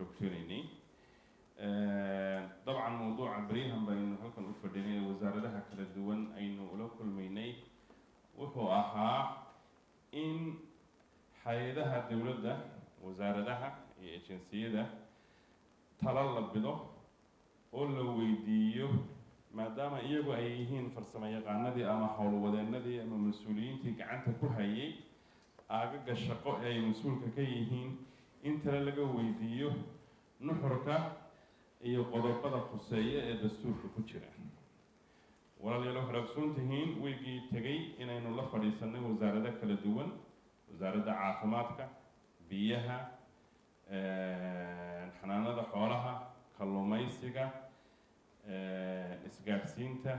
korjoogteynayni طبعا موضوع بريهم بين halkan u fadhinay wasaaradaha kala duwan aynu ula kulmaynay wuxuu ahaa in hay'adaha dawladda wasaaradaha iyo agenciyada talo la bido oo la weydiiyo maadaama iyagu ay yihiin farsamo yaqaanadii ama howlwadeenadii ama mas'uuliyiintii gacanta ku hayay aagaga shaqo ay mas'uulka ka yihiin in talo laga weydiiyo nuxurka iyo qodobada khuseeya ee dastuurka ku jira walaalayaal waxaad ogsoon tihiin weygii tegay inaynu la fadhiisanay wasaarada kala duwan wasaaradda caafimaadka biyaha xanaanada xoolaha kalluumaysiga isgaarsiinta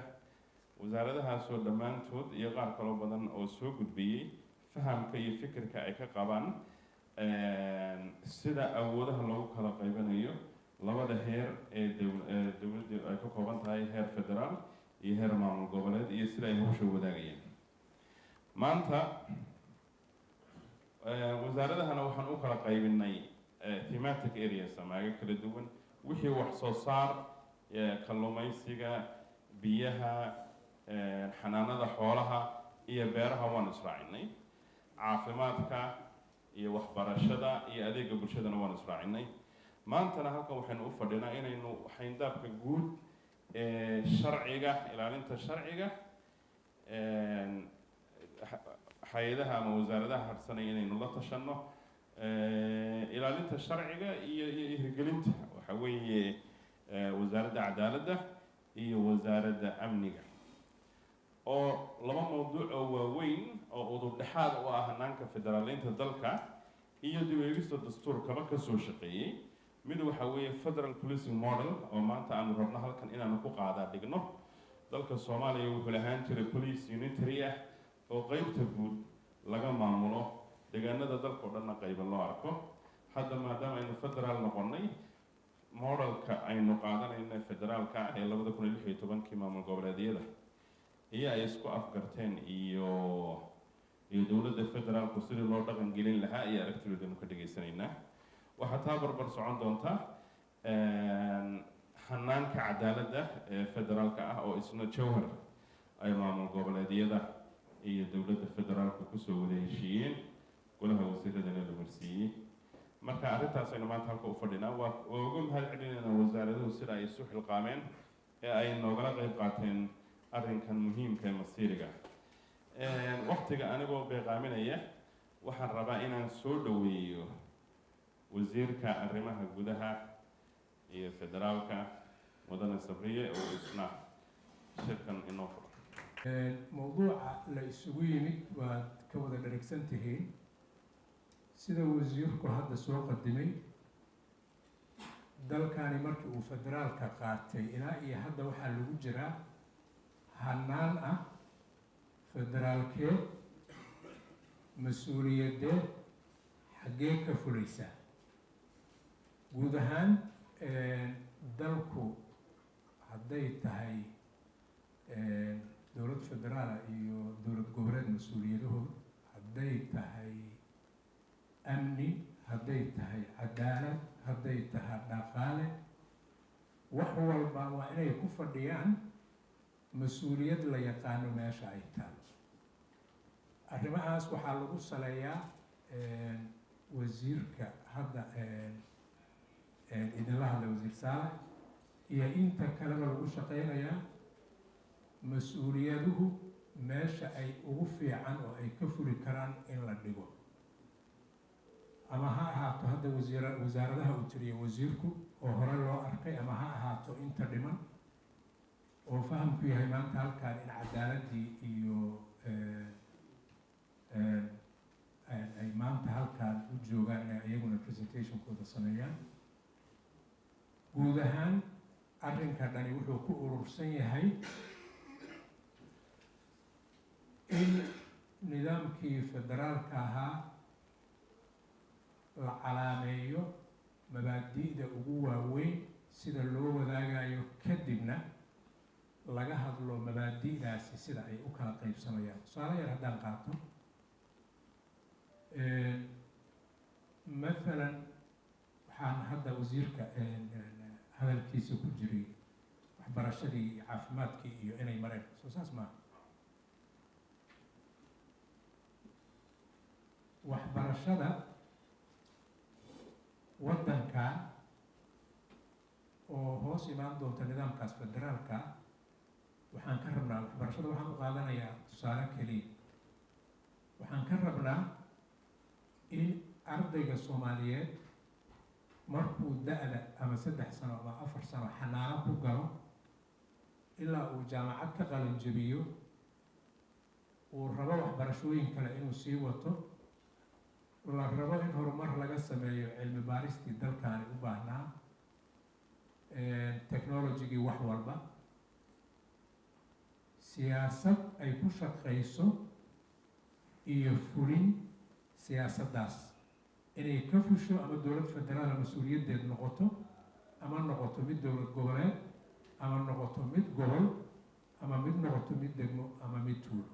wasaaradahaasoo dhammaantood iyo qaar kaloo badan oo soo gudbiyey fahamka iyo fikirka ay ka qabaan sida awoodaha loogu kala qaybanayo labada heer ee dawladdu ay ka kooban tahay heer federaal iyo heer maamul goboleed iyo sida ay hawsha wadaagayaan maanta wasaaradahana waxaan u kala qaybinay thematic areas amaaga kala duwan wixii wax soo saar kalluumaysiga biyaha xanaanada xoolaha iyo beeraha waan israacinay caafimaadka iyo waxbarashada iyo adeega bulshadana waan israacinay maantana halkan waxaynu u fadhinaa inaynu xayndaabka guud sharciga ilaalinta sharciga hay'adaha ama wasaaradaha harsanay inaynu la tashanno ilaalinta sharciga iyo hirgelinta waxa weeye wasaaradda cadaaladda iyo wasaaradda amniga oo laba mawduuc oo waaweyn oo udub dhexaad u ah hannaanka federaaleynta dalka iyo dib u eegista dastuurkaba ka soo shaqeeyey mid waxa weeye federal policing model oo maanta aanu rabno halkan inaanu ku qaadaa dhigno dalka Soomaaliya wuxuu lahaan jiray police unitary ah oo qaybta guud laga maamulo deegaanada dalka oo dhan qayban loo arko hadda maadaama aynu federaal noqonnay modelka aynu qaadanayna federaalka ee 2016 maamul goboleedyada iyo ay isku afgarteen iyo dawladda federaalku sidii loo dhaqan gelin lahaa iyo aragtidoodanu ka dhageysanaynaa waxaa taa barbar socon doonta hannaanka cadaaladda ee federaalka ah oo isna jawhar ay maamul goboleedyada iyo dawladda federaalku kusoo wada heshiiyeen golaha wasiiradana la marsiiyey marka arrintaas aynu maanta halka u fadhinaa waa uga mahad celinaynaa wasaaraduhu sida ay isu xilqaameen ee ay noogala qayb qaateen arrinkan muhiimka ee masiiriga waqtiga anigoo beeqaaminaya waxaan rabaa inaan soo dhaweeyo wasiirka arrimaha gudaha iyo federaalka mudane sabriye oo isna shirkan inoo furo mawduuca la isugu yimid waad ka wada dharagsan tihiin sida wasiirku hadda soo qadimay dalkani markii uu federaalka qaatay ilaa iyo hadda waxaa lagu jiraa hannaan ah federaalkeed mas-uuliyadeed xaggee ka fulaysa guud ahaan dalku hadday tahay dowlad federaala iyo dowlad goboleed mas-uuliyadahood hadday tahay amni hadday tahay cadaalad hadday tahay dhaqaale wax walba waa inay ku fadhiyaan mas-uuliyad la yaqaano meesha ay tahay arrimahaas waxaa lagu saleeyaa wasiirka hadda idinla hadla wasiir saalax iyo inta kaleba lagu shaqeynayaa mas-uuliyaduhu meesha ay ugu fiican oo ay ka fuli karaan in la dhigo ama ha ahaato hadda wasaaradaha uu tiriyo wasiirku oo hore loo arkay ama ha ahaato inta dhiman oo fahamku yahay maanta halkaan in cadaaladii iyo ay maanta halkaan u joogaan inay iyaguna presentationkooda sameeyaan guud ahaan arrinka dhani wuxuu ku urursan yahay in nidaamkii federaalka ahaa la calaameeyo mabaadi'da ugu waaweyn sida loo wadaagayo kadibna laga hadlo mabaadi'daasi sida ay u kala qaybsamayaan tusaale yar haddaan qaato maalan waxaan hadda wasiirka hadalkiisa ku jiray waxbarashadii iyo caafimaadkii iyo inay mareen soo saas maaha. waxbarashada waddanka oo hoos imaan doonta nidaamkaas federaalka waxaan ka rabnaa, waxbarashada waxaan u qaadanayaa tusaale keliya, waxaan ka rabnaa in ardayga Soomaaliyeed markuu da-da ama 3 sano ama 4 sano xanaano ku galo ilaa uu jaamacad ka qalin jabiyo uu rabo waxbarashooyin kale inuu sii wato, la rabo in horumar laga sameeyo cilmi baaristii dalkaani u baahnaa, technologygii wax walba, siyaasad ay ku shaqayso iyo fulin siyaasaddaas inay ka fusho ama dowlad federaala mas-uuliyaddeed noqoto ama noqoto mid dowlad goboleed ama noqoto mid gobol ama mid noqoto mid degmo ama mid tuulo.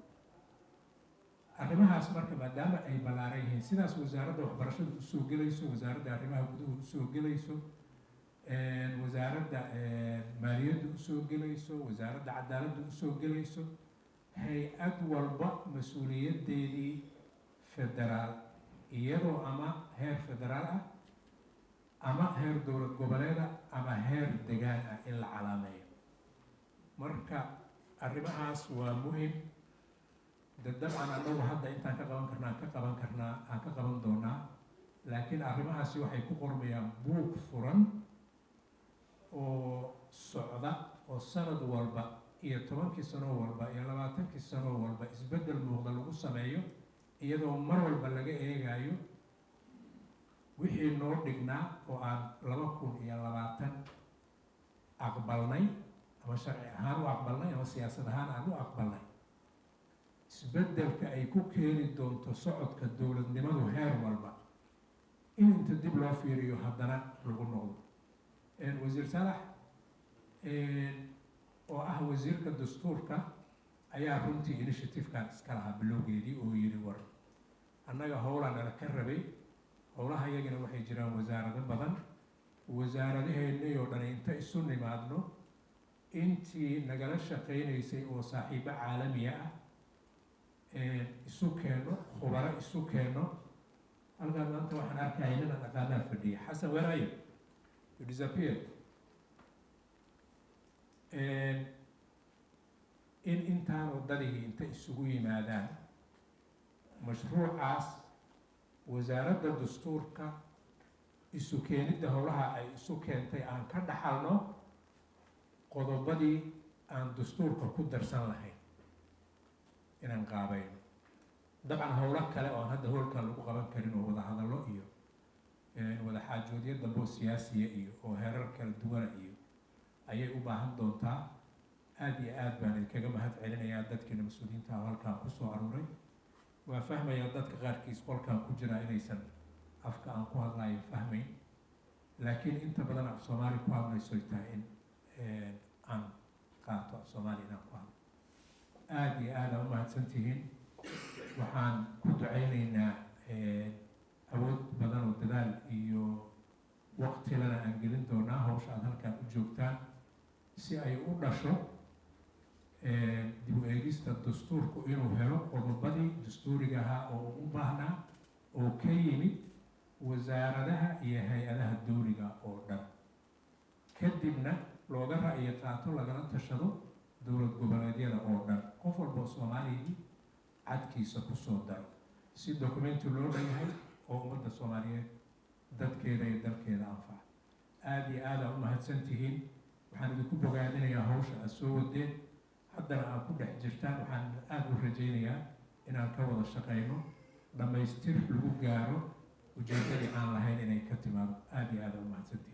arrimahaas marka maadaama ay ballaaran yihiin sidaas wasaaradda waxbarashada usoo gelayso, wasaaradda arrimaha guduhu usoo gelayso, wasaaradda maaliyadda usoo gelayso, wasaaradda cadaaladda usoo gelayso, hay-ad walba mas-uuliyaddeedii federaal iyadoo ama heer federaal ah ama heer dowlad goboleeda ama heer degaan ah in la calaameeyo. marka arrimahaas waa muhim. dabcan annagu hadda intaan ka qaban karnaa aan ka qaban doonaa, laakiin arrimahaasi waxay ku qormayaan buug furan oo socda oo sanad walba iyo 10kii sano walba iyo 20kii sano walba isbeddel muuqda lagu sameeyo, iyadoo mar walba laga eegayo wixii noo dhignaa oo aan 2020 aqbalnay ama sharci ahaan u aqbalnay ama siyaasad ahaan aan u aqbalnay, isbeddelka ay ku keeni doonto socodka dowladnimadu heer walba in inta dib loo fiiriyo haddana lagu noqdo. wasiir Saalax oo ah wasiirka dastuurka ayaa runtii initiative-kan iska lahaa bilowgeedii oo yidhi war annaga howlaan nala ka rabay, howlaha iyagana waxay jiraan wasaarado badan, wasaaradaheennii oo dhan inta isu nimaadno intii nagala shaqaynaysay oo saaxiibo caalamiya ah isu keeno, khubaro isu keeno. halkaa maanta waxaan arkaya nina dhaqaalaha fadhiya Xasan, where are you? You disappeared. in intaan wadadii inta isugu yimaadaan mashruucaas wasaaradda dastuurka isu keenidda howlaha ay isu keentay aan ka dhaxalno qodobadii aan dastuurka ku darsan lahayn inaan qaabayno. dabcan howlo kale oo aan hadda howlkan lagu qaban karin oo wada hadallo iyo wada xaajoodyo dambe oo siyaasiya iyo oo heerar kala duwana iyo ayay u baahan doontaa. aad iyo aad baan idinkaga mahad celinayaa dadkiina mas-uuliyiinta ah halkaan kusoo aruuray. waa fahmayaa dadka qaarkiis qolkaan ku jira inaysan afka aan ku hadlayo fahmayn, laakiin inta badan af Soomaali ku hadlayso ay tahay in aan qaato af Soomaali inaan ku hadlo. aad iyo aad aa u mahadsantihiin. waxaan ku ducaynaynaa awood badan oo dadaal iyo waqtilana aan gelin doonaa hawsha aad halkaan u joogtaan si ay u dhasho dib u eegista dastuurku inuu helo qodobadii dastuuriga ahaa oo u baahnaa oo ka yimid wasaaradaha iyo hay-adaha dowliga oo dhan, kadibna looga ra'yi qaato lagala tashado dowlad goboleedyada oo dhan, qof walba oo Soomaaliyii cadkiisa kusoo daro si dokumenti loo dhanyahay oo ummadda Soomaaliyeed dadkeeda iyo dalkeeda anfaca. aad iyo aad aa u mahadsantihiin. waxaan idinku bogaadinayaa hawsha aad soo wadeen, haddana aad ku dhex jirtaan. waxaan aad u rajaynayaa inaan ka wada shaqayno dhammaystir lagu gaaro ujeeddadii aan lahayn inay ka timaado. aad iyo aad aa u mahadsantihiin.